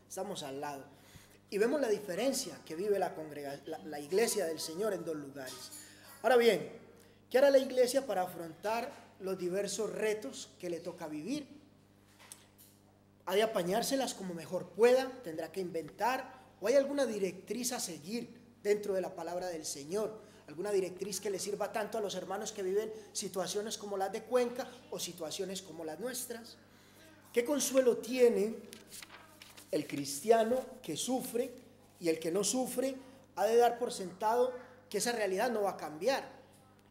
estamos al lado. Y vemos la diferencia que vive la iglesia del Señor en dos lugares. Ahora bien, ¿qué hará la iglesia para afrontar los diversos retos que le toca vivir? Ha de apañárselas como mejor pueda, tendrá que inventar, o hay alguna directriz a seguir dentro de la palabra del Señor, alguna directriz que le sirva tanto a los hermanos que viven situaciones como las de Cuenca o situaciones como las nuestras. ¿Qué consuelo tiene el cristiano que sufre y el que no sufre? Ha de dar por sentado que esa realidad no va a cambiar.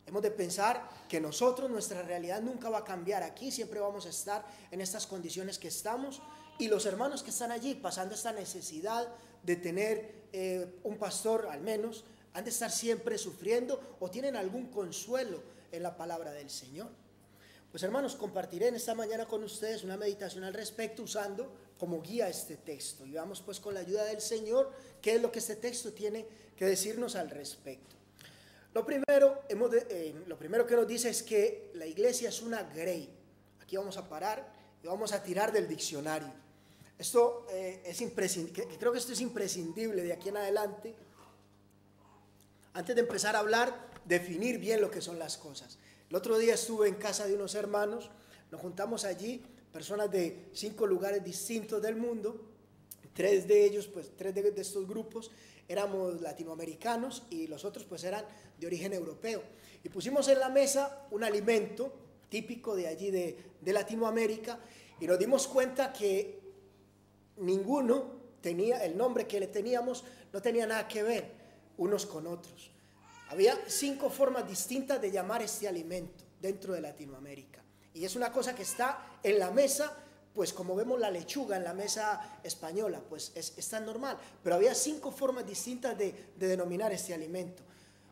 Hemos de pensar que nosotros, nuestra realidad nunca va a cambiar aquí, siempre vamos a estar en estas condiciones que estamos, y los hermanos que están allí pasando esta necesidad de tener un pastor al menos, han de estar siempre sufriendo o tienen algún consuelo en la palabra del Señor. Pues hermanos, compartiré en esta mañana con ustedes una meditación al respecto usando como guía este texto. Y vamos pues con la ayuda del Señor, qué es lo que este texto tiene que decirnos al respecto. Lo primero que nos dice es que la iglesia es una grey. Aquí vamos a parar y vamos a tirar del diccionario. Esto es imprescindible, creo que esto es imprescindible de aquí en adelante. Antes de empezar a hablar, definir bien lo que son las cosas. El otro día estuve en casa de unos hermanos, nos juntamos allí, personas de 5 lugares distintos del mundo, 3 de ellos, pues 3 de estos grupos éramos latinoamericanos y los otros pues eran de origen europeo. Y pusimos en la mesa un alimento típico de allí de Latinoamérica y nos dimos cuenta que ninguno tenía, el nombre que le teníamos no tenía nada que ver unos con otros. Había 5 formas distintas de llamar este alimento dentro de Latinoamérica. Y es una cosa que está en la mesa, pues como vemos la lechuga en la mesa española, pues es tan normal. Pero había 5 formas distintas de denominar este alimento.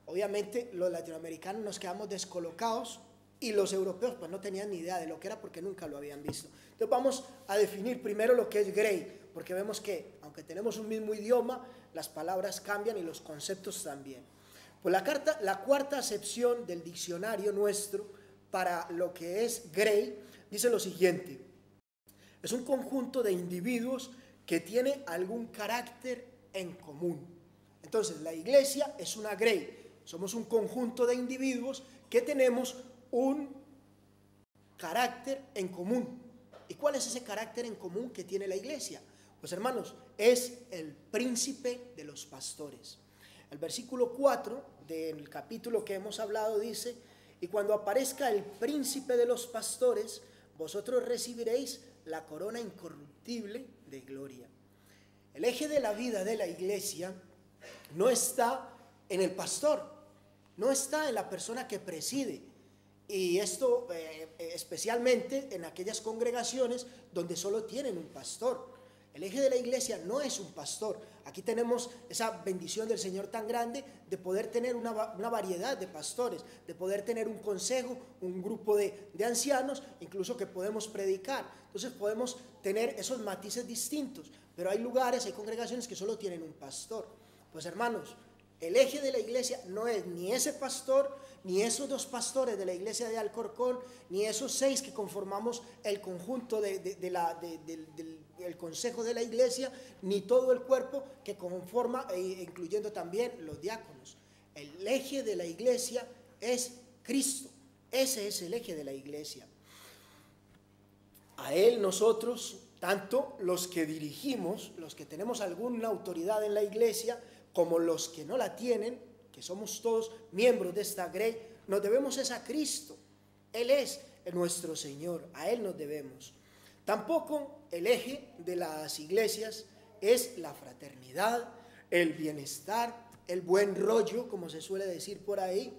Obviamente los latinoamericanos nos quedamos descolocados y los europeos pues no tenían ni idea de lo que era porque nunca lo habían visto. Entonces vamos a definir primero lo que es grey, porque vemos que aunque tenemos un mismo idioma, las palabras cambian y los conceptos también. Pues la cuarta acepción del diccionario nuestro para lo que es grey dice lo siguiente: es un conjunto de individuos que tiene algún carácter en común. Entonces la iglesia es una grey, somos un conjunto de individuos que tenemos un carácter en común. ¿Y cuál es ese carácter en común que tiene la iglesia? Pues hermanos, es el príncipe de los pastores. El versículo 4 del capítulo que hemos hablado dice: y cuando aparezca el príncipe de los pastores, vosotros recibiréis la corona incorruptible de gloria. El eje de la vida de la iglesia no está en el pastor, no está en la persona que preside. Y esto especialmente en aquellas congregaciones donde solo tienen un pastor. El eje de la iglesia no es un pastor. Aquí tenemos esa bendición del Señor tan grande de poder tener una variedad de pastores, de poder tener un consejo, un grupo de ancianos, incluso que podemos predicar. Entonces podemos tener esos matices distintos, pero hay lugares, hay congregaciones que solo tienen un pastor. Pues hermanos, el eje de la iglesia no es ni ese pastor, ni esos 2 pastores de la iglesia de Alcorcón, ni esos 6 que conformamos el conjunto del consejo de la iglesia, ni todo el cuerpo que conforma, incluyendo también los diáconos. El eje de la iglesia es Cristo. Ese es el eje de la iglesia. A Él nosotros, tanto los que dirigimos, los que tenemos alguna autoridad en la iglesia, como los que no la tienen, que somos todos miembros de esta grey, nos debemos es a Cristo. Él es nuestro Señor, a Él nos debemos. Tampoco el eje de las iglesias es la fraternidad, el bienestar, el buen rollo, como se suele decir por ahí.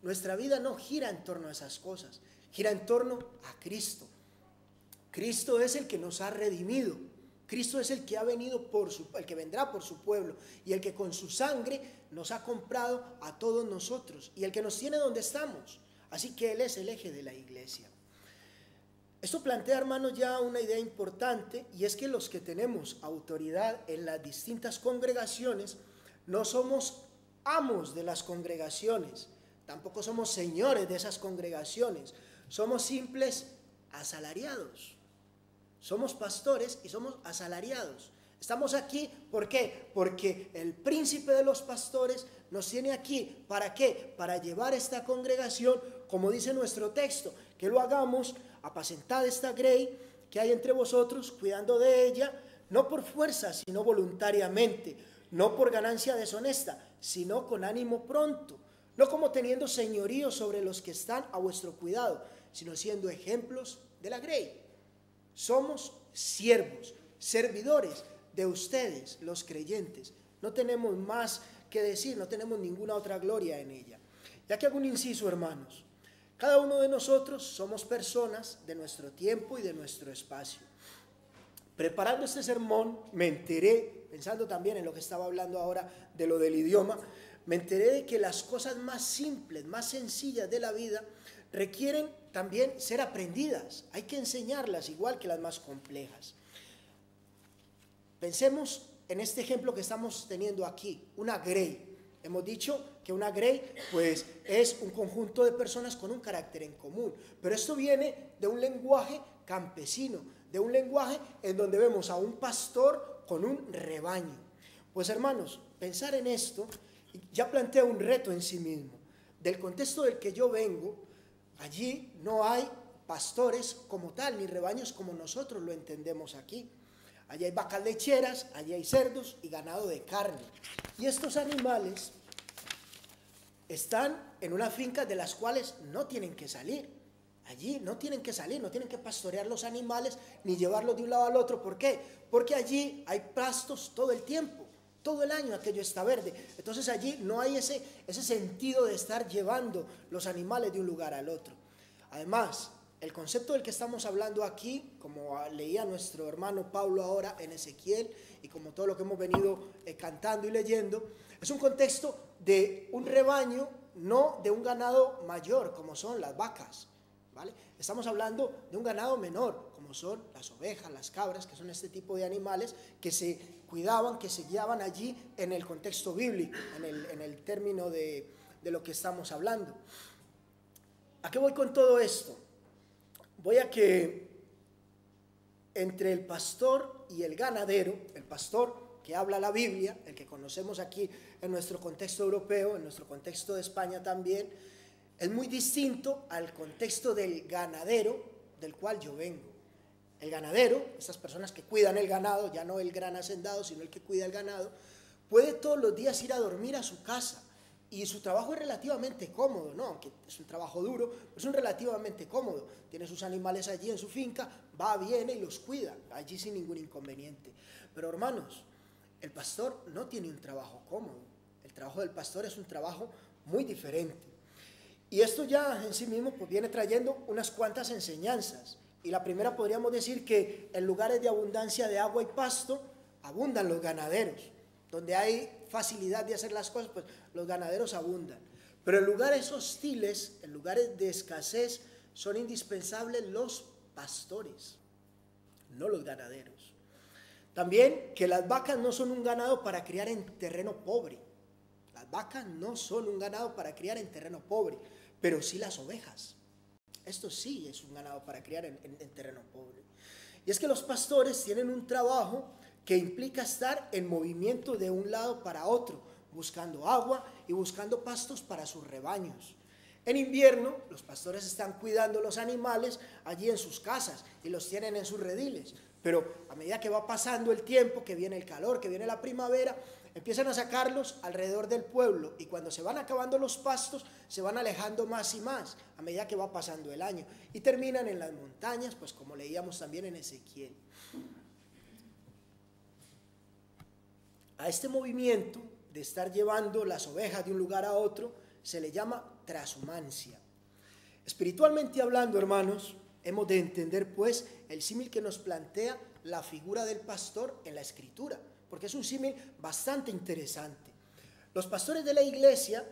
Nuestra vida no gira en torno a esas cosas, gira en torno a Cristo. Cristo es el que nos ha redimido. Cristo es el que ha venido el que vendrá por su pueblo y el que con su sangre nos ha comprado a todos nosotros y el que nos tiene donde estamos. Así que Él es el eje de la iglesia. Esto plantea, hermanos, ya una idea importante, y es que los que tenemos autoridad en las distintas congregaciones no somos amos de las congregaciones, tampoco somos señores de esas congregaciones, somos simples asalariados. Somos pastores y somos asalariados. Estamos aquí, ¿por qué? Porque el príncipe de los pastores nos tiene aquí. ¿Para qué? Para llevar esta congregación, como dice nuestro texto, que lo hagamos, apacentad esta grey que hay entre vosotros, cuidando de ella, no por fuerza, sino voluntariamente, no por ganancia deshonesta, sino con ánimo pronto, no como teniendo señorío sobre los que están a vuestro cuidado, sino siendo ejemplos de la grey. Somos siervos, servidores de ustedes, los creyentes. No tenemos más que decir, no tenemos ninguna otra gloria en ella. Ya que hago un inciso, hermanos, cada uno de nosotros somos personas de nuestro tiempo y de nuestro espacio. Preparando este sermón, me enteré, pensando también en lo que estaba hablando ahora de lo del idioma, me enteré de que las cosas más simples, más sencillas de la vida requieren también ser aprendidas. Hay que enseñarlas igual que las más complejas. Pensemos en este ejemplo que estamos teniendo aquí, una grey. Hemos dicho que una grey pues es un conjunto de personas con un carácter en común, pero esto viene de un lenguaje campesino, de un lenguaje en donde vemos a un pastor con un rebaño. Pues hermanos, pensar en esto ya plantea un reto en sí mismo. Del contexto del que yo vengo, allí no hay pastores como tal, ni rebaños como nosotros lo entendemos aquí. Allí hay vacas lecheras, allí hay cerdos y ganado de carne. Y estos animales están en una finca de las cuales no tienen que salir. Allí no tienen que salir, no tienen que pastorear los animales ni llevarlos de un lado al otro. ¿Por qué? Porque allí hay pastos todo el tiempo, todo el año aquello está verde. Entonces allí no hay ese sentido de estar llevando los animales de un lugar al otro. Además, el concepto del que estamos hablando aquí, como leía nuestro hermano Pablo ahora en Ezequiel, y como todo lo que hemos venido cantando y leyendo, es un contexto de un rebaño, no de un ganado mayor, como son las vacas, ¿vale? Estamos hablando de un ganado menor, como son las ovejas, las cabras, que son este tipo de animales que se cuidaban, que se guiaban allí en el contexto bíblico, en el término de lo que estamos hablando. ¿A qué voy con todo esto? Voy a que entre el pastor y el ganadero, el pastor que habla la Biblia, el que conocemos aquí en nuestro contexto europeo, en nuestro contexto de España también, es muy distinto al contexto del ganadero del cual yo vengo. El ganadero, estas personas que cuidan el ganado, ya no el gran hacendado, sino el que cuida el ganado, puede todos los días ir a dormir a su casa. Y su trabajo es relativamente cómodo, ¿no? Aunque es un trabajo duro, es un relativamente cómodo. Tiene sus animales allí en su finca, va, viene y los cuida, allí sin ningún inconveniente. Pero hermanos, el pastor no tiene un trabajo cómodo. El trabajo del pastor es un trabajo muy diferente. Y esto ya en sí mismo pues viene trayendo unas cuantas enseñanzas. Y la primera podríamos decir que en lugares de abundancia de agua y pasto, abundan los ganaderos. Donde hay facilidad de hacer las cosas, pues los ganaderos abundan. Pero en lugares hostiles, en lugares de escasez, son indispensables los pastores, no los ganaderos. También que las vacas no son un ganado para criar en terreno pobre. Las vacas no son un ganado para criar en terreno pobre, pero sí las ovejas. Esto sí es un ganado para criar en terreno pobre. Y es que los pastores tienen un trabajo que implica estar en movimiento de un lado para otro, buscando agua y buscando pastos para sus rebaños. En invierno, los pastores están cuidando los animales allí en sus casas y los tienen en sus rediles. Pero a medida que va pasando el tiempo, que viene el calor, que viene la primavera, empiezan a sacarlos alrededor del pueblo y cuando se van acabando los pastos, se van alejando más y más a medida que va pasando el año y terminan en las montañas, pues como leíamos también en Ezequiel. A este movimiento de estar llevando las ovejas de un lugar a otro se le llama transhumancia. Espiritualmente hablando, hermanos, hemos de entender pues el símil que nos plantea la figura del pastor en la Escritura, porque es un símil bastante interesante. Los pastores de la iglesia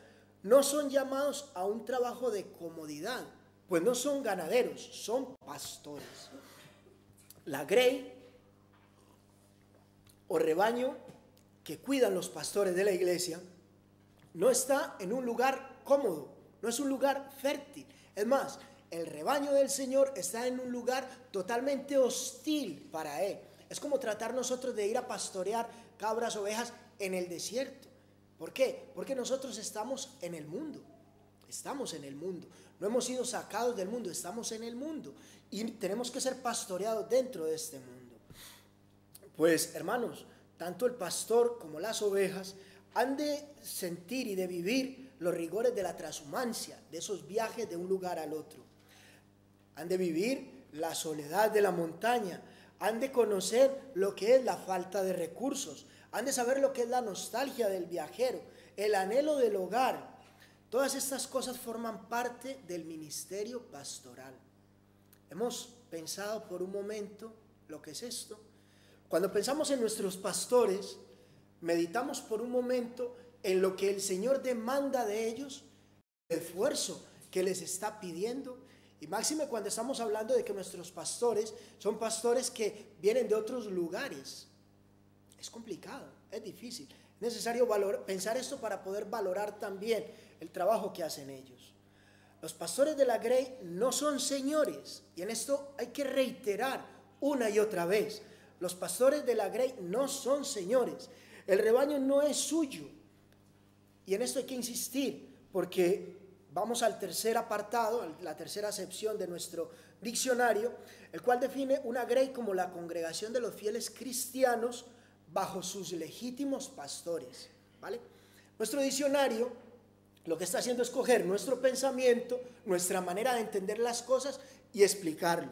no son llamados a un trabajo de comodidad, pues no son ganaderos, son pastores. La grey o rebaño que cuidan los pastores de la iglesia no está en un lugar cómodo, no es un lugar fértil. Es más, el rebaño del Señor está en un lugar totalmente hostil para él. Es como tratar nosotros de ir a pastorear cabras, ovejas en el desierto. ¿Por qué? Porque nosotros estamos en el mundo. Estamos en el mundo. No hemos sido sacados del mundo, estamos en el mundo. Y tenemos que ser pastoreados dentro de este mundo. Pues, hermanos, tanto el pastor como las ovejas han de sentir y de vivir los rigores de la transhumancia, de esos viajes de un lugar al otro. Han de vivir la soledad de la montaña, han de conocer lo que es la falta de recursos, han de saber lo que es la nostalgia del viajero, el anhelo del hogar. Todas estas cosas forman parte del ministerio pastoral. Hemos pensado por un momento lo que es esto. Cuando pensamos en nuestros pastores, meditamos por un momento en lo que el Señor demanda de ellos, el esfuerzo que les está pidiendo. Y máxime cuando estamos hablando de que nuestros pastores son pastores que vienen de otros lugares. Es complicado, es difícil. Es necesario pensar esto para poder valorar también el trabajo que hacen ellos. Los pastores de la Grey no son señores, y en esto hay que reiterar una y otra vez. Los pastores de la Grey no son señores. El rebaño no es suyo. Y en esto hay que insistir, porque vamos al tercer apartado, la tercera acepción de nuestro diccionario, el cual define una Grey como la congregación de los fieles cristianos bajo sus legítimos pastores, ¿vale? Nuestro diccionario lo que está haciendo es coger nuestro pensamiento, nuestra manera de entender las cosas y explicarlo.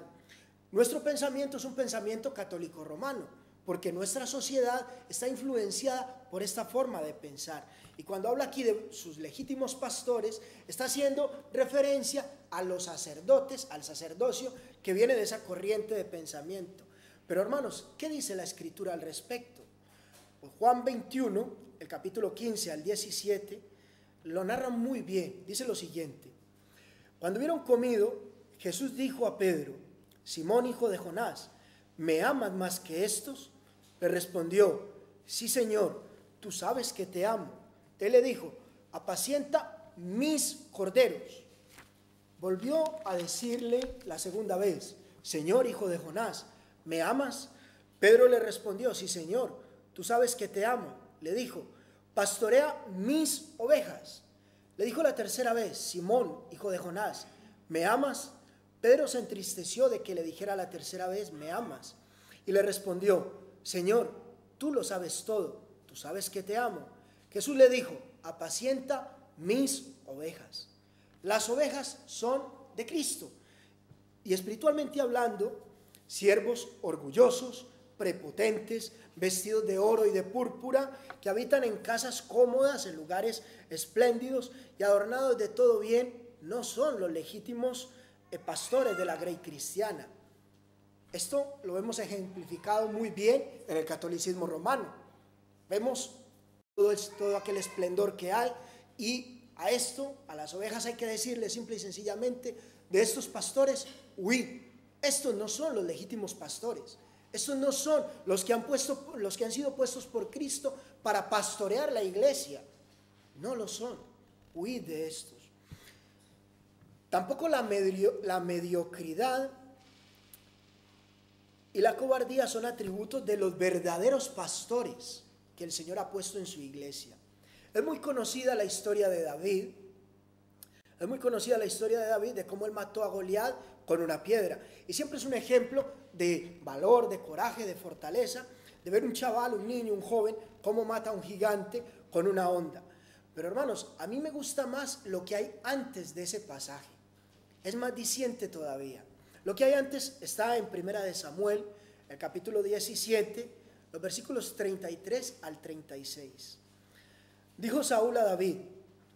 Nuestro pensamiento es un pensamiento católico romano, porque nuestra sociedad está influenciada por esta forma de pensar. Y cuando habla aquí de sus legítimos pastores, está haciendo referencia a los sacerdotes, al sacerdocio que viene de esa corriente de pensamiento. Pero hermanos, ¿qué dice la Escritura al respecto? Pues Juan 21, el capítulo 15 al 17, lo narra muy bien. Dice lo siguiente: cuando hubieron comido, Jesús dijo a Pedro: Simón, hijo de Jonás, ¿me amas más que estos? Le respondió: sí, Señor, tú sabes que te amo. Él le dijo: apacienta mis corderos. Volvió a decirle la segunda vez: Señor, hijo de Jonás, ¿me amas? Pedro le respondió: sí, Señor, tú sabes que te amo. Le dijo: pastorea mis ovejas. Le dijo la tercera vez: Simón, hijo de Jonás, ¿me amas? Pedro se entristeció de que le dijera la tercera vez: ¿me amas? Y le respondió: Señor, tú lo sabes todo, tú sabes que te amo. Jesús le dijo: apacienta mis ovejas. Las ovejas son de Cristo. Y espiritualmente hablando, siervos orgullosos, prepotentes, vestidos de oro y de púrpura, que habitan en casas cómodas, en lugares espléndidos y adornados de todo bien, no son los legítimos pastores de la Grey cristiana. Esto lo hemos ejemplificado muy bien en el catolicismo romano. Vemos todo aquel esplendor que hay, y a esto, a las ovejas, hay que decirle simple y sencillamente: de estos pastores, huid. Estos no son los legítimos pastores. Estos no son los que han sido puestos por Cristo para pastorear la iglesia. No lo son. Huid de estos. Tampoco la mediocridad y la cobardía son atributos de los verdaderos pastores que el Señor ha puesto en su iglesia. Es muy conocida la historia de David. Es muy conocida la historia de David, de cómo él mató a Goliat con una piedra. Y siempre es un ejemplo de valor, de coraje, de fortaleza, de ver un chaval, un niño, un joven, cómo mata a un gigante con una honda. Pero hermanos, a mí me gusta más lo que hay antes de ese pasaje. Es más diciente todavía. Lo que hay antes está en Primera de Samuel, el capítulo 17, los versículos 33 al 36. Dijo Saúl a David,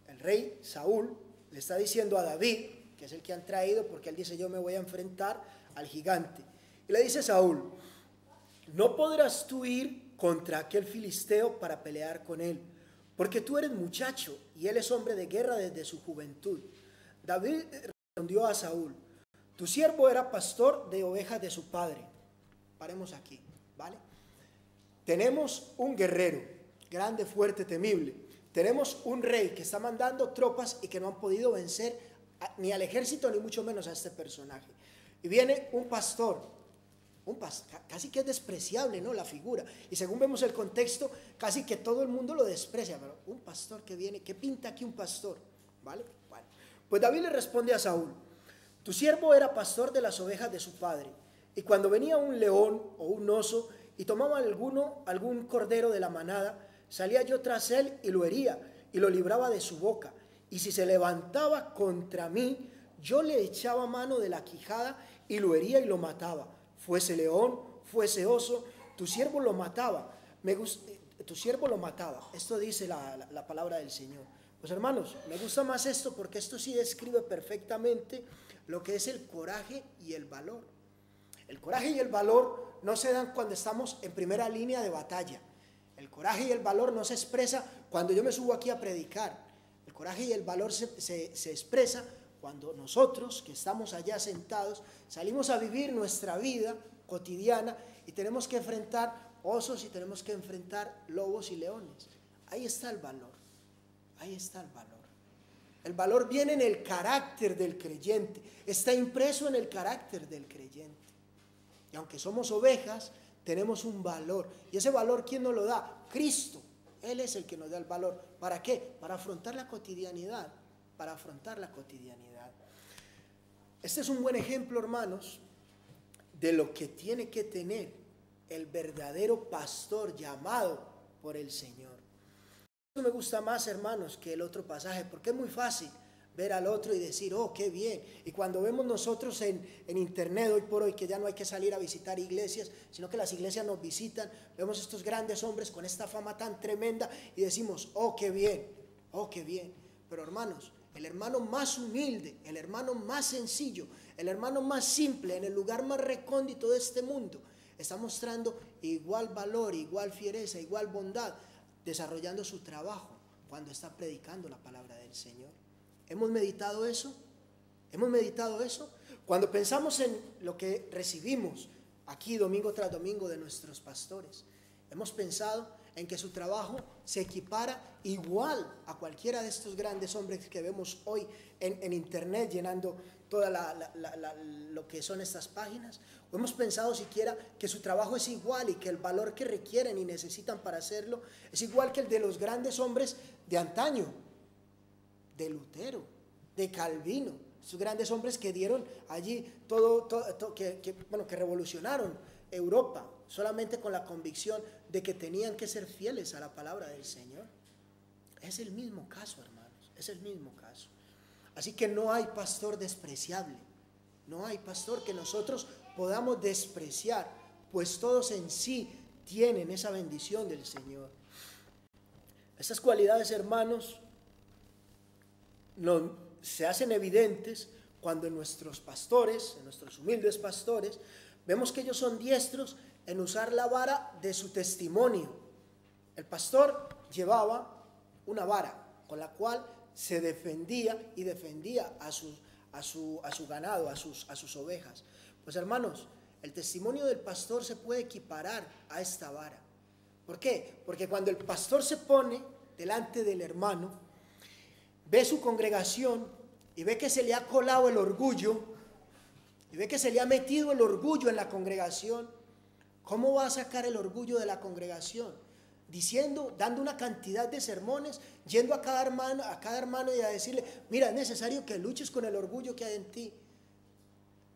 el rey Saúl le está diciendo a David, que es el que han traído, porque él dice: yo me voy a enfrentar al gigante. Y le dice Saúl: no podrás tú ir contra aquel filisteo para pelear con él, porque tú eres muchacho y él es hombre de guerra desde su juventud. David respondió a Saúl: tu siervo era pastor de ovejas de su padre. Paremos aquí, ¿vale? Tenemos un guerrero, grande, fuerte, temible. Tenemos un rey que está mandando tropas y que no han podido vencer ni al ejército, ni mucho menos a este personaje. Y viene un pastor casi que es despreciable, ¿no? La figura. Y según vemos el contexto, casi que todo el mundo lo desprecia. Pero un pastor que viene, ¿qué pinta aquí un pastor? ¿Vale? Bueno, pues David le responde a Saúl: tu siervo era pastor de las ovejas de su padre, y cuando venía un león o un oso y tomaba algún cordero de la manada, salía yo tras él y lo hería y lo libraba de su boca. Y si se levantaba contra mí, yo le echaba mano de la quijada y lo hería y lo mataba. Fuese león, fuese oso, tu siervo lo mataba. Tu siervo lo mataba. Esto dice la palabra del Señor. Pues hermanos, me gusta más esto porque esto sí describe perfectamente lo que es el coraje y el valor. El coraje y el valor no se dan cuando estamos en primera línea de batalla. El coraje y el valor no se expresa cuando yo me subo aquí a predicar. El coraje y el valor se expresa cuando nosotros, que estamos allá sentados, salimos a vivir nuestra vida cotidiana y tenemos que enfrentar osos y tenemos que enfrentar lobos y leones. Ahí está el valor. Ahí está el valor. El valor viene en el carácter del creyente. Está impreso en el carácter del creyente. Y aunque somos ovejas, tenemos un valor. Y ese valor, ¿quién nos lo da? Cristo. Él es el que nos da el valor. ¿Para qué? Para afrontar la cotidianidad. Para afrontar la cotidianidad. Este es un buen ejemplo, hermanos, de lo que tiene que tener el verdadero pastor llamado por el Señor. Esto me gusta más, hermanos, que el otro pasaje, porque es muy fácil ver al otro y decir, oh, qué bien. Y cuando vemos nosotros en internet hoy por hoy que ya no hay que salir a visitar iglesias, sino que las iglesias nos visitan, vemos estos grandes hombres con esta fama tan tremenda y decimos, oh, qué bien, oh, qué bien. Pero hermanos, el hermano más humilde, el hermano más sencillo, el hermano más simple, en el lugar más recóndito de este mundo, está mostrando igual valor, igual fiereza, igual bondad, desarrollando su trabajo cuando está predicando la palabra del Señor. ¿Hemos meditado eso? ¿Hemos meditado eso? Cuando pensamos en lo que recibimos aquí domingo tras domingo de nuestros pastores, hemos pensado en que su trabajo se equipara igual a cualquiera de estos grandes hombres que vemos hoy en internet llenando toda lo que son estas páginas. ¿O hemos pensado siquiera que su trabajo es igual y que el valor que requieren y necesitan para hacerlo es igual que el de los grandes hombres de antaño, de Lutero, de Calvino, esos grandes hombres que dieron allí que revolucionaron Europa solamente con la convicción de que tenían que ser fieles a la palabra del Señor? Es el mismo caso, hermanos, es el mismo caso. Así que no hay pastor despreciable, no hay pastor que nosotros podamos despreciar, pues todos en sí tienen esa bendición del Señor. Estas cualidades, hermanos, se hacen evidentes cuando en nuestros pastores, en nuestros humildes pastores, vemos que ellos son diestros en usar la vara de su testimonio. El pastor llevaba una vara con la cual se defendía y defendía a su ganado, a sus ovejas. Pues hermanos, el testimonio del pastor se puede equiparar a esta vara. ¿Por qué? Porque cuando el pastor se pone delante del hermano, ve su congregación y ve que se le ha colado el orgullo, y ve que se le ha metido el orgullo en la congregación, ¿cómo va a sacar el orgullo de la congregación? Diciendo, dando una cantidad de sermones, yendo a cada hermano y a decirle, mira, es necesario que luches con el orgullo que hay en ti.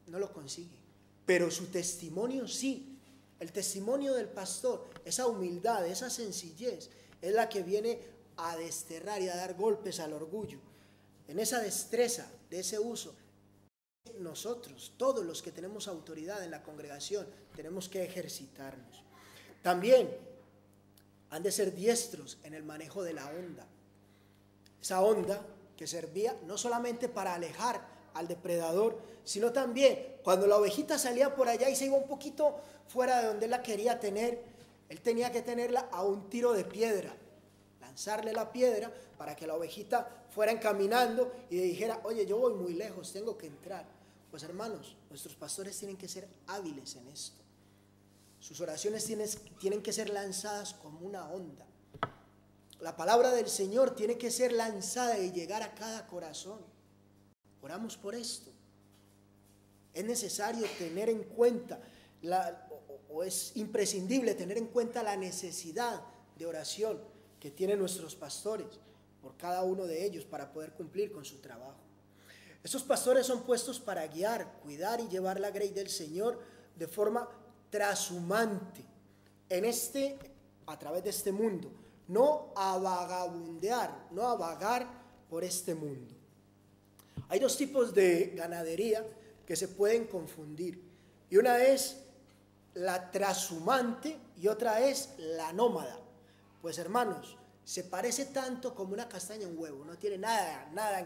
No lo consigue. Pero su testimonio sí. El testimonio del pastor, esa humildad, esa sencillez, es la que viene a desterrar y a dar golpes al orgullo. En esa destreza, de ese uso, nosotros, todos los que tenemos autoridad en la congregación, tenemos que ejercitarnos. También han de ser diestros en el manejo de la onda. Esa onda que servía no solamente para alejar al depredador, sino también cuando la ovejita salía por allá y se iba un poquito fuera de donde él la quería tener, él tenía que tenerla a un tiro de piedra, lanzarle la piedra para que la ovejita fuera encaminando y le dijera, oye, yo voy muy lejos, tengo que entrar. Pues hermanos, nuestros pastores tienen que ser hábiles en esto. Sus oraciones tienen que ser lanzadas como una onda. La palabra del Señor tiene que ser lanzada y llegar a cada corazón. Oramos por esto. Es necesario tener en cuenta o es imprescindible tener en cuenta la necesidad de oración que tienen nuestros pastores por cada uno de ellos para poder cumplir con su trabajo. Estos pastores son puestos para guiar, cuidar y llevar la grey del Señor de forma trashumante a través de este mundo, no a vagabundear, no a vagar por este mundo. Hay dos tipos de ganadería que se pueden confundir, y una es la trashumante y otra es la nómada. Pues hermanos, se parece tanto como una castaña en huevo, no tiene nada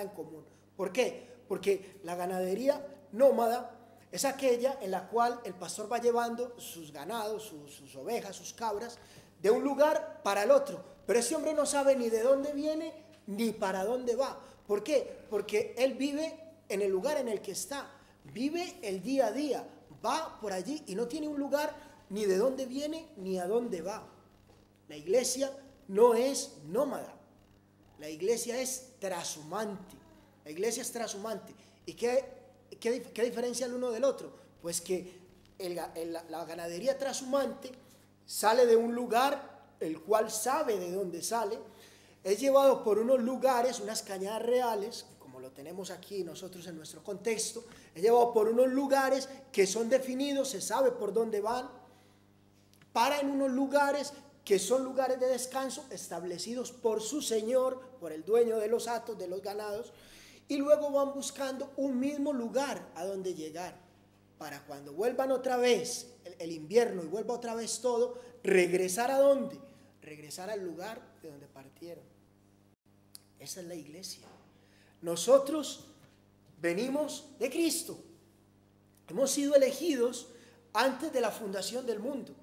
en común. ¿Por qué? Porque la ganadería nómada es aquella en la cual el pastor va llevando sus ganados, sus ovejas, sus cabras, de un lugar para el otro. Pero ese hombre no sabe ni de dónde viene ni para dónde va. ¿Por qué? Porque él vive en el lugar en el que está, vive el día a día, va por allí y no tiene un lugar ni de dónde viene ni a dónde va. La iglesia no es nómada, la iglesia es trashumante. La iglesia es trashumante. ¿Y qué diferencia el uno del otro? Pues que la ganadería trashumante sale de un lugar, el cual sabe de dónde sale, es llevado por unos lugares, unas cañadas reales, como lo tenemos aquí nosotros en nuestro contexto, es llevado por unos lugares que son definidos, se sabe por dónde van, para en unos lugares que son lugares de descanso establecidos por su señor, por el dueño de los hatos, de los ganados, y luego van buscando un mismo lugar a donde llegar, para cuando vuelvan otra vez el invierno y vuelva otra vez todo, regresar ¿a dónde? Regresar al lugar de donde partieron. Esa es la iglesia. Nosotros venimos de Cristo, hemos sido elegidos antes de la fundación del mundo.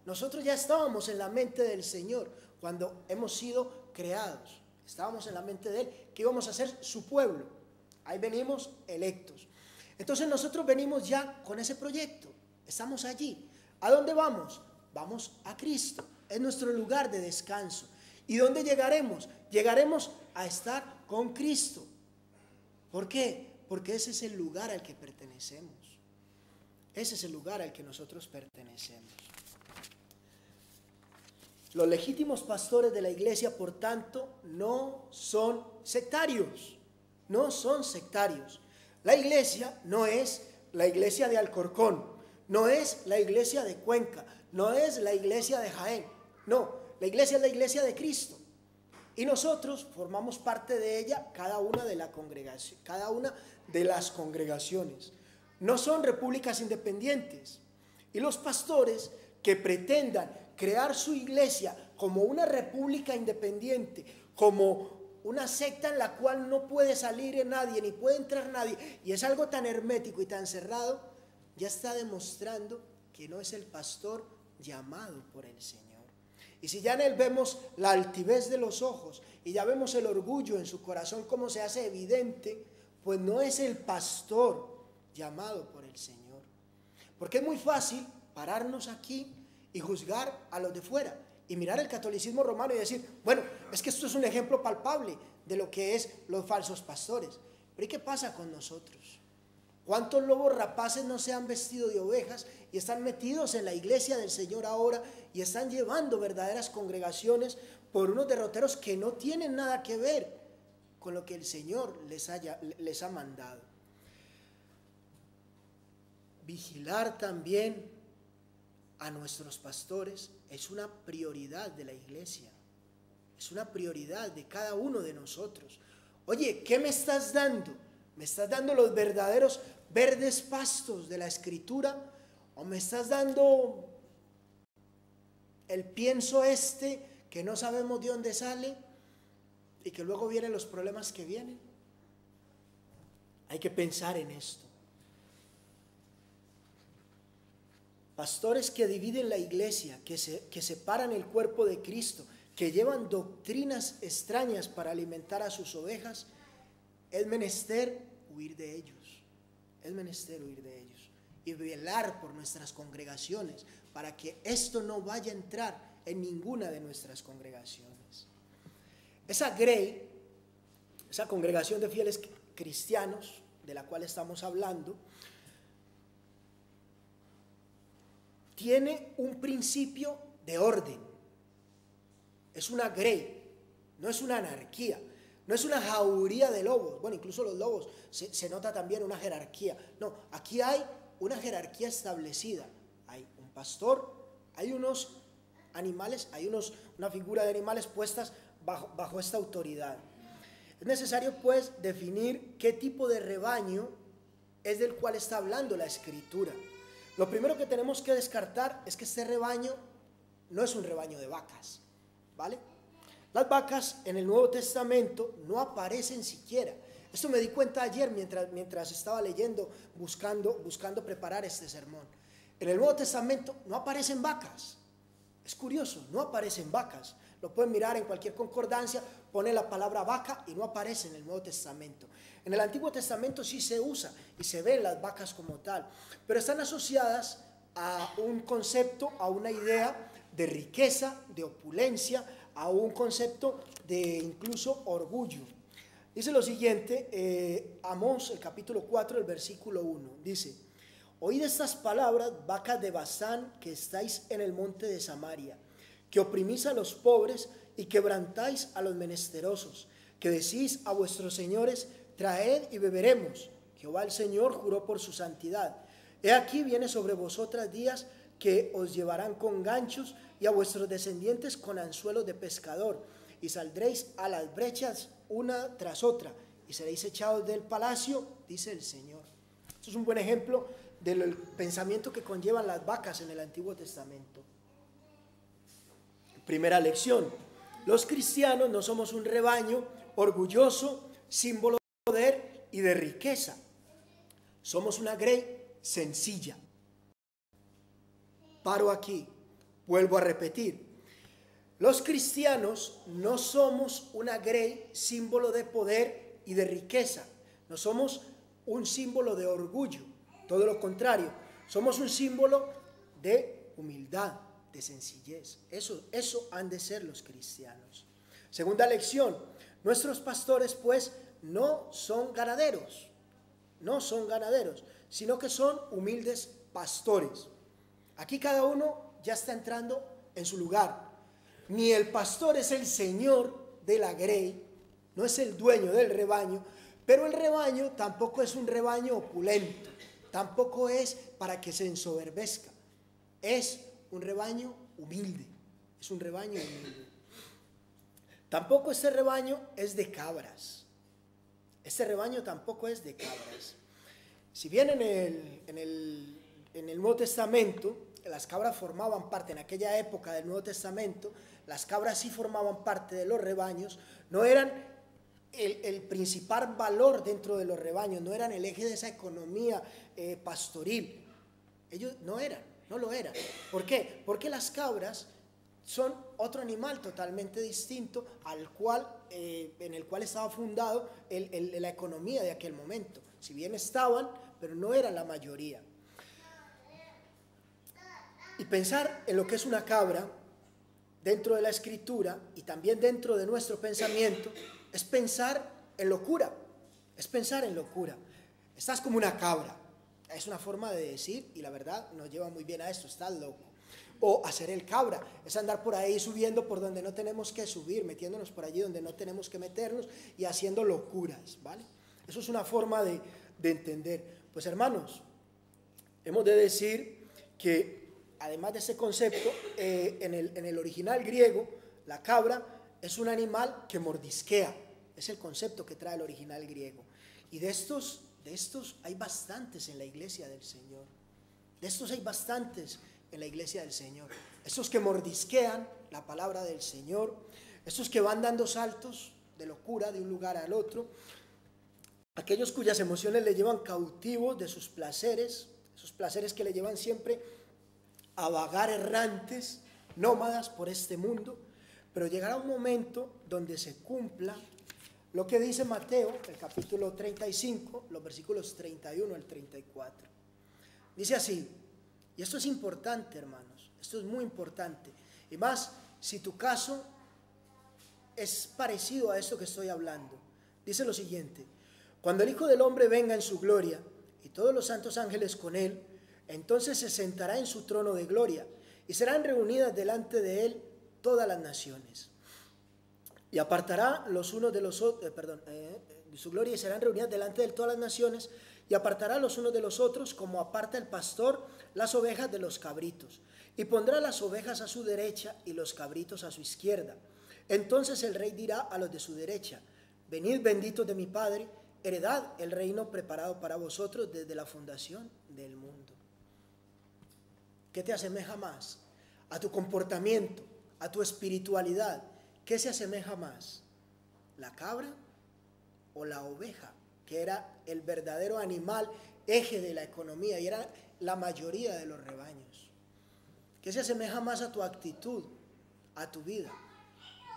Nosotros ya estábamos en la mente del Señor cuando hemos sido creados. Estábamos en la mente de Él, que íbamos a ser su pueblo. Ahí venimos electos. Entonces nosotros venimos ya con ese proyecto. Estamos allí. ¿A dónde vamos? Vamos a Cristo. Es nuestro lugar de descanso. ¿Y dónde llegaremos? Llegaremos a estar con Cristo. ¿Por qué? Porque ese es el lugar al que pertenecemos. Ese es el lugar al que nosotros pertenecemos. Los legítimos pastores de la iglesia, por tanto, no son sectarios. No son sectarios. La iglesia no es la iglesia de Alcorcón, no es la iglesia de Cuenca, no es la iglesia de Jaén. No, la iglesia es la iglesia de Cristo. Y nosotros formamos parte de ella, cada una de las congregaciones. No son repúblicas independientes. Y los pastores que pretendan crear su iglesia como una república independiente, como una secta en la cual no puede salir nadie, ni puede entrar nadie, y es algo tan hermético y tan cerrado, ya está demostrando que no es el pastor llamado por el Señor. Y si ya en él vemos la altivez de los ojos y ya vemos el orgullo en su corazón como se hace evidente, pues no es el pastor llamado por el Señor. Porque es muy fácil pararnos aquí y juzgar a los de fuera y mirar el catolicismo romano y decir, bueno, es que esto es un ejemplo palpable de lo que es los falsos pastores. Pero ¿y qué pasa con nosotros? ¿Cuántos lobos rapaces no se han vestido de ovejas y están metidos en la iglesia del Señor ahora y están llevando verdaderas congregaciones por unos derroteros que no tienen nada que ver con lo que el Señor les ha mandado? Vigilar también a nuestros pastores es una prioridad de la iglesia, es una prioridad de cada uno de nosotros. Oye, ¿qué me estás dando? ¿Me estás dando los verdaderos verdes pastos de la Escritura? ¿O me estás dando el pienso que no sabemos de dónde sale y que luego vienen los problemas que vienen? Hay que pensar en esto. Pastores que dividen la iglesia, que separan el cuerpo de Cristo, que llevan doctrinas extrañas para alimentar a sus ovejas, es menester huir de ellos. Es menester huir de ellos y velar por nuestras congregaciones para que esto no vaya a entrar en ninguna de nuestras congregaciones. Esa grey, esa congregación de fieles cristianos de la cual estamos hablando, tiene un principio de orden. Es una grey, no es una anarquía, no es una jauría de lobos. Bueno, incluso los lobos se nota también una jerarquía. No, aquí hay una jerarquía establecida. Hay un pastor, hay unos animales, una figura de animales puestas bajo esta autoridad. Es necesario pues definir qué tipo de rebaño es del cual está hablando la Escritura. Lo primero que tenemos que descartar es que este rebaño no es un rebaño de vacas, ¿vale? Las vacas en el Nuevo Testamento no aparecen siquiera. Esto me di cuenta ayer mientras estaba leyendo, buscando preparar este sermón. En el Nuevo Testamento no aparecen vacas. Es curioso, no aparecen vacas. Lo pueden mirar en cualquier concordancia, pone la palabra vaca y no aparece en el Nuevo Testamento. En el Antiguo Testamento sí se usa y se ven las vacas como tal, pero están asociadas a un concepto, a una idea de riqueza, de opulencia, a un concepto de incluso orgullo. Dice lo siguiente, Amós, el capítulo 4, el versículo 1, dice: oíd estas palabras, vacas de Basán, que estáis en el monte de Samaria, que oprimís a los pobres y quebrantáis a los menesterosos, que decís a vuestros señores: traed y beberemos. Jehová el Señor juró por su santidad. He aquí viene sobre vosotras días que os llevarán con ganchos y a vuestros descendientes con anzuelos de pescador, y saldréis a las brechas una tras otra, y seréis echados del palacio, dice el Señor. Esto es un buen ejemplo del pensamiento que conllevan las vacas en el Antiguo Testamento. Primera lección: los cristianos no somos un rebaño orgulloso, símbolo de poder y de riqueza. Somos una grey sencilla. Paro aquí, vuelvo a repetir. Los cristianos no somos una grey símbolo de poder y de riqueza. No somos un símbolo de orgullo, todo lo contrario. Somos un símbolo de humildad, de sencillez. Eso han de ser los cristianos. Segunda lección: nuestros pastores pues no son ganaderos, sino que son humildes pastores. Aquí cada uno ya está entrando en su lugar. Ni el pastor es el señor de la grey, no es el dueño del rebaño, pero el rebaño tampoco es un rebaño opulento, tampoco es para que se ensoberbezca. Es un rebaño humilde, Tampoco este rebaño es de cabras. Si bien en el Nuevo Testamento las cabras formaban parte, en aquella época del Nuevo Testamento, las cabras sí formaban parte de los rebaños, no eran el principal valor dentro de los rebaños, no eran el eje de esa economía pastoril. Ellos no lo eran. ¿Por qué? Porque las cabras son otro animal totalmente distinto en el cual estaba fundado la economía de aquel momento. Si bien estaban, pero no eran la mayoría. Y pensar en lo que es una cabra dentro de la Escritura y también dentro de nuestro pensamiento es pensar en locura. Estás como una cabra. Es una forma de decir, y la verdad nos lleva muy bien a esto: estás loco. O hacer el cabra es andar por ahí subiendo por donde no tenemos que subir, metiéndonos por allí donde no tenemos que meternos y haciendo locuras, ¿vale? Eso es una forma de entender. Pues hermanos, hemos de decir que además de ese concepto, en el original griego, la cabra es un animal que mordisquea. Es el concepto que trae el original griego. Y de estos hay bastantes en la iglesia del Señor. Estos que mordisquean la palabra del Señor, estos que van dando saltos de locura de un lugar al otro, aquellos cuyas emociones le llevan cautivos de sus placeres, esos placeres que le llevan siempre a vagar errantes, nómadas por este mundo, pero llegará un momento donde se cumpla lo que dice Mateo, el capítulo 35, los versículos 31 al 34. Dice así, y esto es importante, hermanos, esto es muy importante, y más si tu caso es parecido a esto que estoy hablando. Dice lo siguiente: cuando el Hijo del Hombre venga en su gloria y todos los santos ángeles con él, Entonces se sentará en su trono de gloria y serán reunidas delante de él todas las naciones. Y apartará los unos de los otros, su gloria, y serán reunidas delante de él todas las naciones, y apartará los unos de los otros, como aparta el pastor las ovejas de los cabritos. Y pondrá las ovejas a su derecha y los cabritos a su izquierda. Entonces el rey dirá a los de su derecha: venid benditos de mi Padre, heredad el reino preparado para vosotros desde la fundación del mundo. ¿Qué te asemeja más? A tu comportamiento, a tu espiritualidad. ¿Qué se asemeja más? ¿La cabra o la oveja? Que era el verdadero animal, eje de la economía, y era la mayoría de los rebaños. ¿Qué se asemeja más a tu actitud, a tu vida?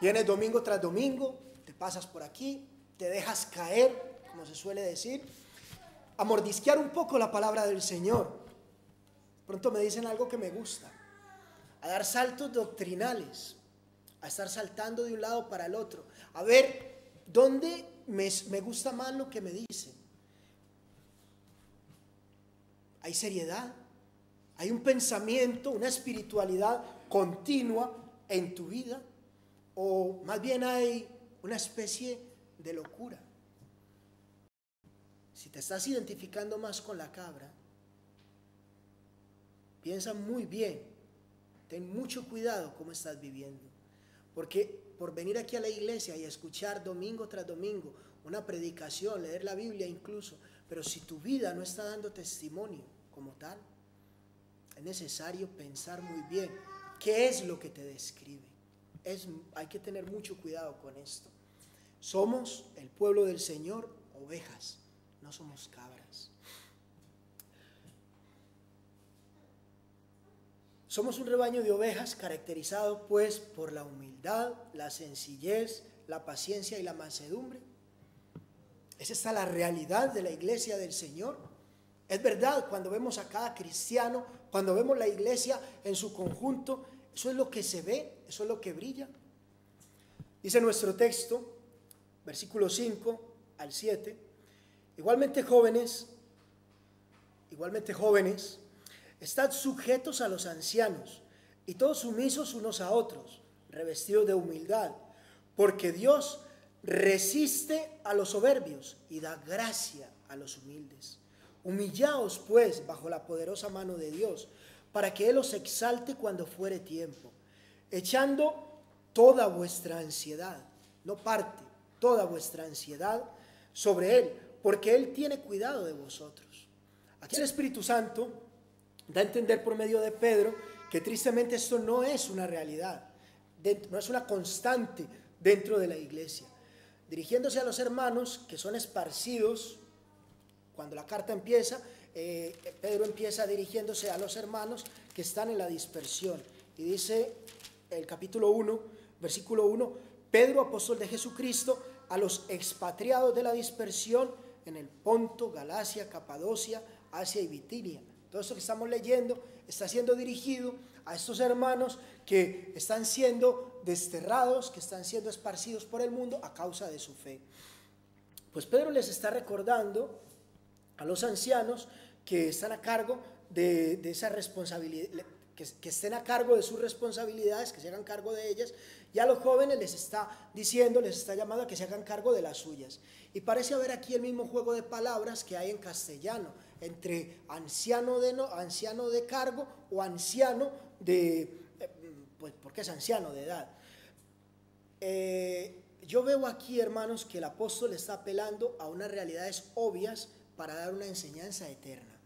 Vienes domingo tras domingo, te pasas por aquí, te dejas caer, como se suele decir, a mordisquear un poco la palabra del Señor. Pronto me dicen algo que me gusta, a dar saltos doctrinales, a estar saltando de un lado para el otro, a ver dónde me gusta más lo que me dicen. Hay seriedad, hay un pensamiento, una espiritualidad continua en tu vida, o más bien hay una especie de locura. Si te estás identificando más con la cabra, piensa muy bien, ten mucho cuidado cómo estás viviendo, porque por venir aquí a la iglesia y escuchar domingo tras domingo una predicación, leer la Biblia incluso, pero si tu vida no está dando testimonio como tal, es necesario pensar muy bien qué es lo que te describe. Hay que tener mucho cuidado con esto. Somos el pueblo del Señor, ovejas, no somos cabras. Somos un rebaño de ovejas caracterizado pues por la humildad, la sencillez, la paciencia y la mansedumbre. Esa está la realidad de la iglesia del Señor. Es verdad, cuando vemos a cada cristiano, cuando vemos la iglesia en su conjunto, eso es lo que se ve, eso es lo que brilla. Dice nuestro texto, versículo 5 al 7, igualmente jóvenes, estad sujetos a los ancianos, y todos sumisos unos a otros, revestidos de humildad, porque Dios resiste a los soberbios y da gracia a los humildes. Humillaos pues bajo la poderosa mano de Dios, para que Él os exalte cuando fuere tiempo, echando toda vuestra ansiedad, no parte, toda vuestra ansiedad sobre Él, porque Él tiene cuidado de vosotros. Aquí el Espíritu Santo da a entender por medio de Pedro que tristemente esto no es una realidad, no es una constante dentro de la iglesia. Dirigiéndose a los hermanos que son esparcidos, cuando la carta empieza, Pedro empieza dirigiéndose a los hermanos que están en la dispersión. Y dice el capítulo 1, versículo 1, Pedro, apóstol de Jesucristo, a los expatriados de la dispersión en el Ponto, Galacia, Capadocia, Asia y Bitinia. Todo esto que estamos leyendo está siendo dirigido a estos hermanos que están siendo desterrados, que están siendo esparcidos por el mundo a causa de su fe. Pues Pedro les está recordando a los ancianos que están a cargo de esa responsabilidad, que estén a cargo de sus responsabilidades, que se hagan cargo de ellas, y a los jóvenes les está diciendo, les está llamando a que se hagan cargo de las suyas. Y parece haber aquí el mismo juego de palabras que hay en castellano, entre anciano de cargo o anciano de, pues porque es anciano de edad. Yo veo aquí, hermanos, que el apóstol está apelando a unas realidades obvias para dar una enseñanza eterna.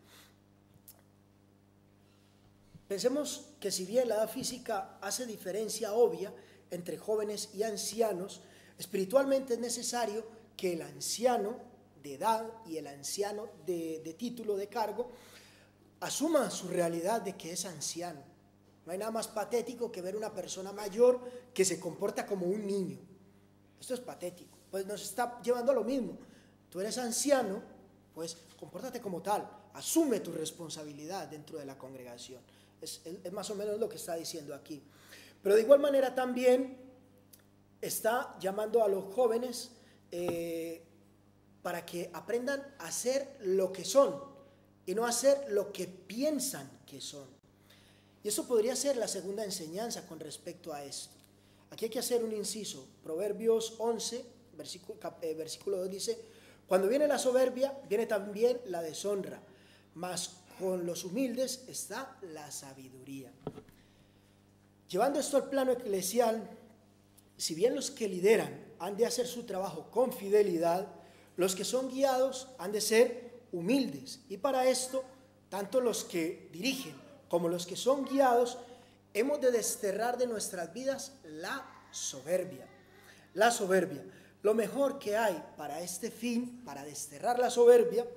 Pensemos que si bien la edad física hace diferencia obvia entre jóvenes y ancianos, espiritualmente es necesario que el anciano de edad y el anciano de título de cargo asuma su realidad de que es anciano. No hay nada más patético que ver una persona mayor que se comporta como un niño. Esto es patético, pues nos está llevando a lo mismo. Tú eres anciano, pues compórtate como tal, asume tu responsabilidad dentro de la congregación. Es más o menos lo que está diciendo aquí. Pero de igual manera también está llamando a los jóvenes para que aprendan a ser lo que son y no hacer lo que piensan que son. Y eso podría ser la segunda enseñanza con respecto a esto. Aquí hay que hacer un inciso. Proverbios 11, versículo 2 dice: cuando viene la soberbia, viene también la deshonra, mas con los humildes está la sabiduría. Llevando esto al plano eclesial, si bien los que lideran han de hacer su trabajo con fidelidad, los que son guiados han de ser humildes. Y para esto, tanto los que dirigen como los que son guiados, hemos de desterrar de nuestras vidas la soberbia. La soberbia. Lo mejor que hay para este fin, para desterrar la soberbia,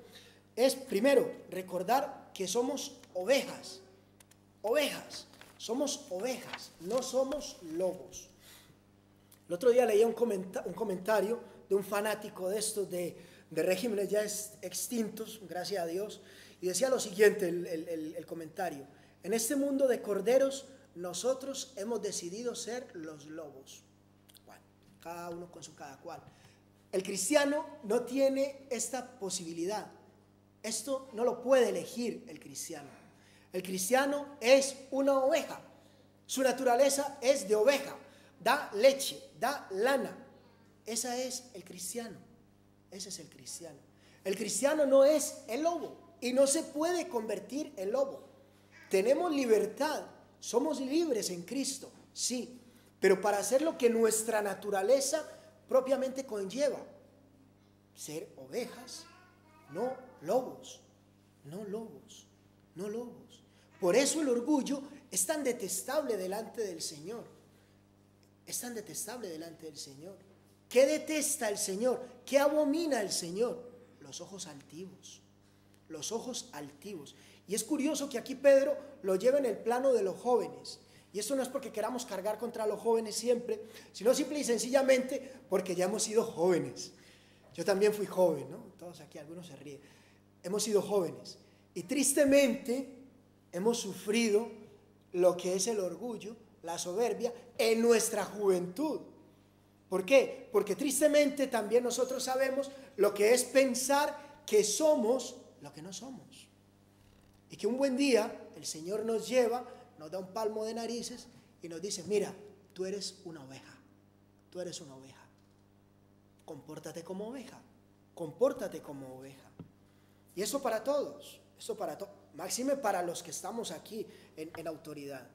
es primero recordar que somos ovejas. Ovejas. Somos ovejas, no somos lobos. El otro día leía un comentario de un fanático de estos de regímenes ya extintos, gracias a Dios, y decía lo siguiente el comentario: en este mundo de corderos nosotros hemos decidido ser los lobos. Bueno, cada uno con su cada cual. El cristiano no tiene esta posibilidad. Esto no lo puede elegir el cristiano. El cristiano es una oveja. Su naturaleza es de oveja. Da leche, da lana. Ese es el cristiano. Ese es el cristiano. El cristiano no es el lobo y no se puede convertir en lobo. Tenemos libertad. Somos libres en Cristo, sí. Pero para hacer lo que nuestra naturaleza propiamente conlleva. Ser ovejas, no lobos. No lobos. No lobos. Por eso el orgullo es tan detestable delante del Señor. Es tan detestable delante del Señor. ¿Qué detesta el Señor? ¿Qué abomina el Señor? Los ojos altivos. Los ojos altivos. Y es curioso que aquí Pedro lo lleva en el plano de los jóvenes. Y esto no es porque queramos cargar contra los jóvenes siempre, sino simple y sencillamente porque ya hemos sido jóvenes. Yo también fui joven, ¿no? Todos aquí, algunos se ríen. Hemos sido jóvenes. Y tristemente hemos sufrido lo que es el orgullo, la soberbia, en nuestra juventud. ¿Por qué? Porque tristemente también nosotros sabemos lo que es pensar que somos lo que no somos. Y que un buen día el Señor nos lleva, nos da un palmo de narices y nos dice: mira, tú eres una oveja. Tú eres una oveja. Compórtate como oveja. Compórtate como oveja. Y eso para todos. Eso para todos. Máxime para los que estamos aquí en autoridad.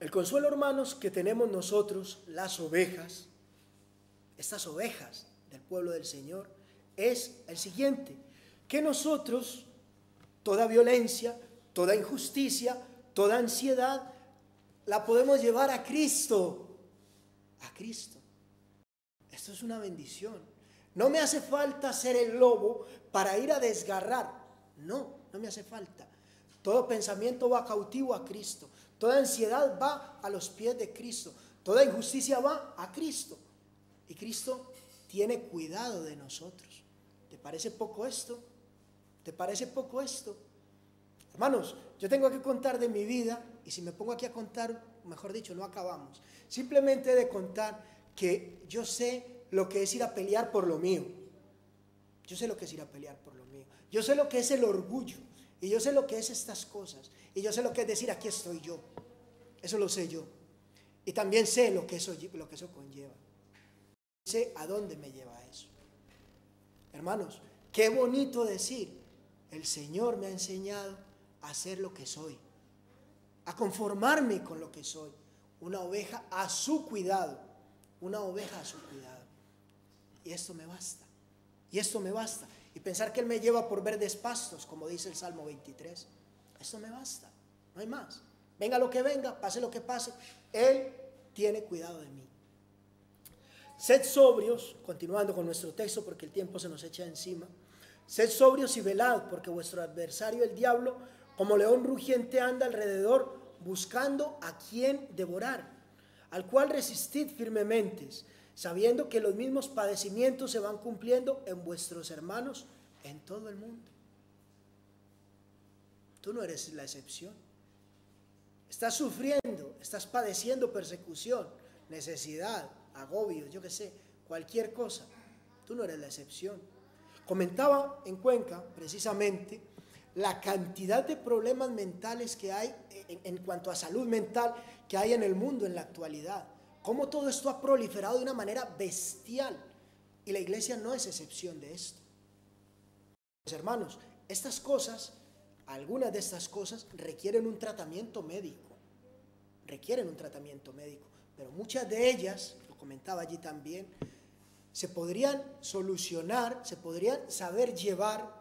El consuelo, hermanos, que tenemos nosotros, las ovejas, estas ovejas del pueblo del Señor, es el siguiente: que nosotros, toda violencia, toda injusticia, toda ansiedad, la podemos llevar a Cristo. A Cristo. Esto es una bendición. No me hace falta ser el lobo para ir a desgarrar. No me hace falta. Todo pensamiento va cautivo a Cristo. Toda ansiedad va a los pies de Cristo. Toda injusticia va a Cristo. Y Cristo tiene cuidado de nosotros. ¿Te parece poco esto? ¿Te parece poco esto? Hermanos, yo tengo que contar de mi vida, y si me pongo aquí a contar, mejor dicho, no acabamos. Simplemente he de contar que yo sé lo que es ir a pelear por lo mío. Yo sé lo que es ir a pelear por lo mío. Yo sé lo que es el orgullo. Y yo sé lo que es estas cosas. Y yo sé lo que es decir: aquí estoy yo. Eso lo sé yo. Y también sé lo que eso conlleva. Sé a dónde me lleva eso. Hermanos, qué bonito decir: el Señor me ha enseñado a ser lo que soy. A conformarme con lo que soy. Una oveja a su cuidado. Una oveja a su cuidado. Y esto me basta. Y esto me basta. Y pensar que Él me lleva por verdes pastos, como dice el Salmo 23. Esto me basta. No hay más. Venga lo que venga, pase lo que pase, Él tiene cuidado de mí. Sed sobrios, continuando con nuestro texto porque el tiempo se nos echa encima. Sed sobrios y velad, porque vuestro adversario el diablo, como león rugiente, anda alrededor buscando a quien devorar, al cual resistid firmemente, sabiendo que los mismos padecimientos se van cumpliendo en vuestros hermanos en todo el mundo. Tú no eres la excepción. Estás sufriendo, estás padeciendo persecución, necesidad, agobios, yo qué sé, cualquier cosa. Tú no eres la excepción. Comentaba en Cuenca, precisamente, la cantidad de problemas mentales que hay en cuanto a salud mental que hay en el mundo en la actualidad. Cómo todo esto ha proliferado de una manera bestial. Y la iglesia no es excepción de esto. Pues, hermanos, estas cosas, algunas de estas cosas requieren un tratamiento médico. Requieren un tratamiento médico. Pero muchas de ellas, lo comentaba allí también, se podrían solucionar, se podrían saber llevar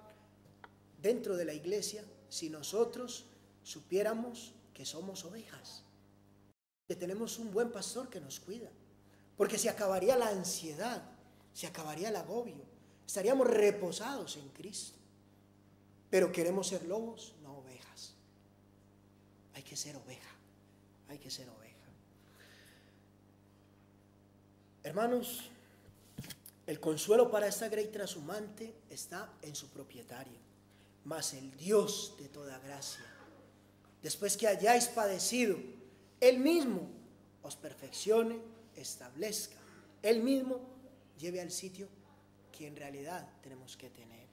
dentro de la iglesia si nosotros supiéramos que somos ovejas, que tenemos un buen pastor que nos cuida, porque se acabaría la ansiedad, se acabaría el agobio, estaríamos reposados en Cristo. Pero queremos ser lobos, no ovejas. Hay que ser oveja, hay que ser oveja. Hermanos, el consuelo para esta grey trashumante está en su propietario, mas el Dios de toda gracia, después que hayáis padecido, Él mismo os perfeccione, establezca, Él mismo lleve al sitio que en realidad tenemos que tener.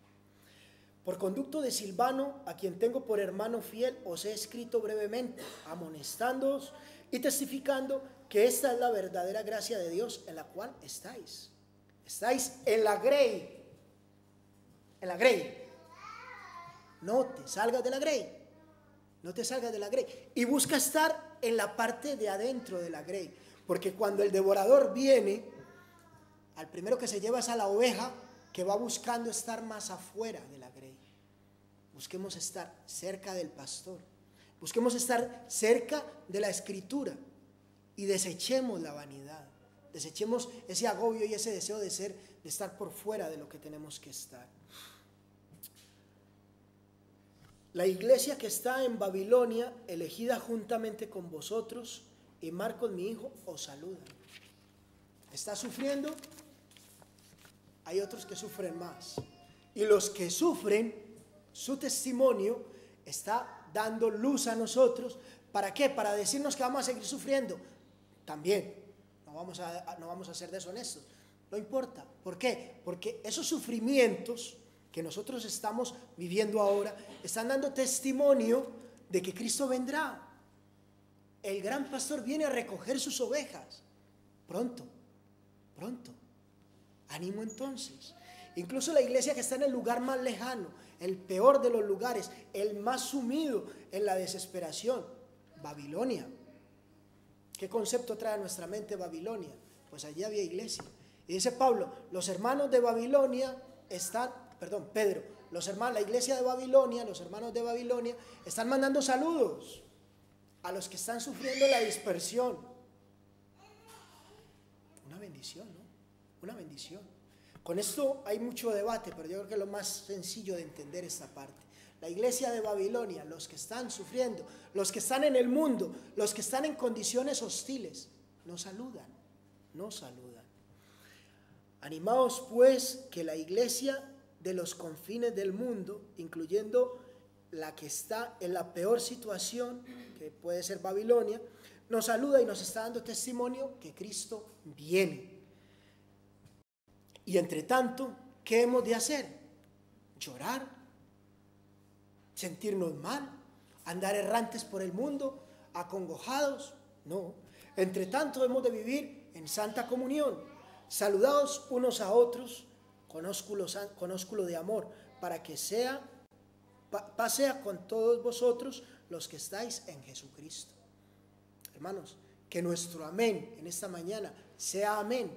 Por conducto de Silvano, a quien tengo por hermano fiel, os he escrito brevemente, amonestándoos y testificando que esta es la verdadera gracia de Dios en la cual estáis. Estáis en la grey. En la grey. No te salgas de la grey. No te salgas de la grey. Y busca estar en la parte de adentro de la grey. Porque cuando el devorador viene, al primero que se lleva es a la oveja que va buscando estar más afuera de la grey. Busquemos estar cerca del pastor. Busquemos estar cerca de la escritura. Y desechemos la vanidad. Desechemos ese agobio y ese deseo de estar por fuera de lo que tenemos que estar. La iglesia que está en Babilonia, elegida juntamente con vosotros, y Marcos mi hijo, os saluda. ¿Está sufriendo? Hay otros que sufren más. Y los que sufren, su testimonio está dando luz a nosotros. ¿Para qué? Para decirnos que vamos a seguir sufriendo. También. No vamos a ser deshonestos. No importa. ¿Por qué? Porque esos sufrimientos que nosotros estamos viviendo ahora están dando testimonio de que Cristo vendrá. El gran pastor viene a recoger sus ovejas. Pronto, pronto. Ánimo entonces. Incluso la iglesia que está en el lugar más lejano, el peor de los lugares, el más sumido en la desesperación, Babilonia. ¿Qué concepto trae a nuestra mente Babilonia? Pues allí había iglesia. Y dice Pablo, los hermanos de Babilonia Pedro, la iglesia de Babilonia, los hermanos de Babilonia, están mandando saludos a los que están sufriendo la dispersión. Una bendición, ¿no? Una bendición. Con esto hay mucho debate, pero yo creo que es lo más sencillo de entender esta parte. La iglesia de Babilonia, los que están sufriendo, los que están en el mundo, los que están en condiciones hostiles, nos saludan, nos saludan. Animaos pues que la iglesia de los confines del mundo, incluyendo la que está en la peor situación, que puede ser Babilonia, nos saluda y nos está dando testimonio que Cristo viene. Y entre tanto, ¿qué hemos de hacer? ¿Llorar? ¿Sentirnos mal? ¿Andar errantes por el mundo? ¿Acongojados? No. Entre tanto hemos de vivir en santa comunión, saludados unos a otros con ósculo de amor, para que pasea con todos vosotros los que estáis en Jesucristo. Hermanos, que nuestro amén en esta mañana sea amén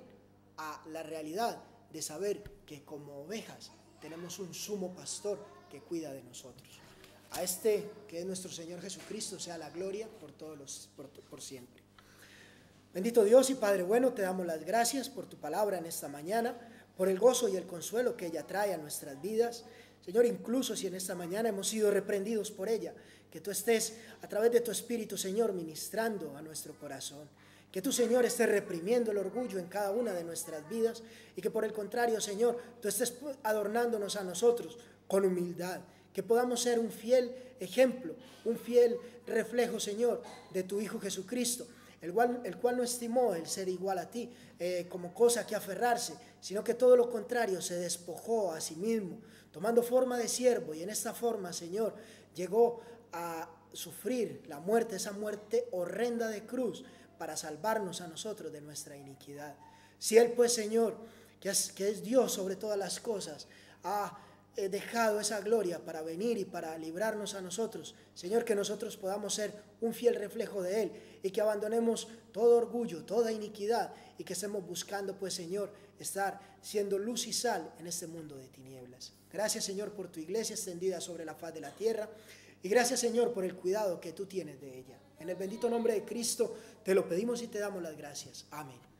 a la realidad de saber que como ovejas tenemos un sumo pastor que cuida de nosotros. A este que es nuestro Señor Jesucristo sea la gloria por siempre. Bendito Dios y Padre bueno, te damos las gracias por tu palabra en esta mañana, por el gozo y el consuelo que ella trae a nuestras vidas. Señor, incluso si en esta mañana hemos sido reprendidos por ella, que tú estés a través de tu Espíritu, Señor, ministrando a nuestro corazón. Que tú, Señor, estés reprimiendo el orgullo en cada una de nuestras vidas y que por el contrario, Señor, tú estés adornándonos a nosotros con humildad. Que podamos ser un fiel ejemplo, un fiel reflejo, Señor, de tu Hijo Jesucristo el cual no estimó el ser igual a ti como cosa que aferrarse, sino que todo lo contrario, se despojó a sí mismo, tomando forma de siervo, y en esta forma, Señor, llegó a sufrir la muerte, esa muerte horrenda de cruz, para salvarnos a nosotros de nuestra iniquidad. Si Él, pues, Señor, que es Dios sobre todas las cosas, ha dejado esa gloria para venir y para librarnos a nosotros, Señor, que nosotros podamos ser un fiel reflejo de Él, y que abandonemos todo orgullo, toda iniquidad, y que estemos buscando, pues, Señor, estar siendo luz y sal en este mundo de tinieblas. Gracias, Señor, por tu iglesia extendida sobre la faz de la tierra, y gracias, Señor, por el cuidado que tú tienes de ella. En el bendito nombre de Cristo te lo pedimos y te damos las gracias. Amén.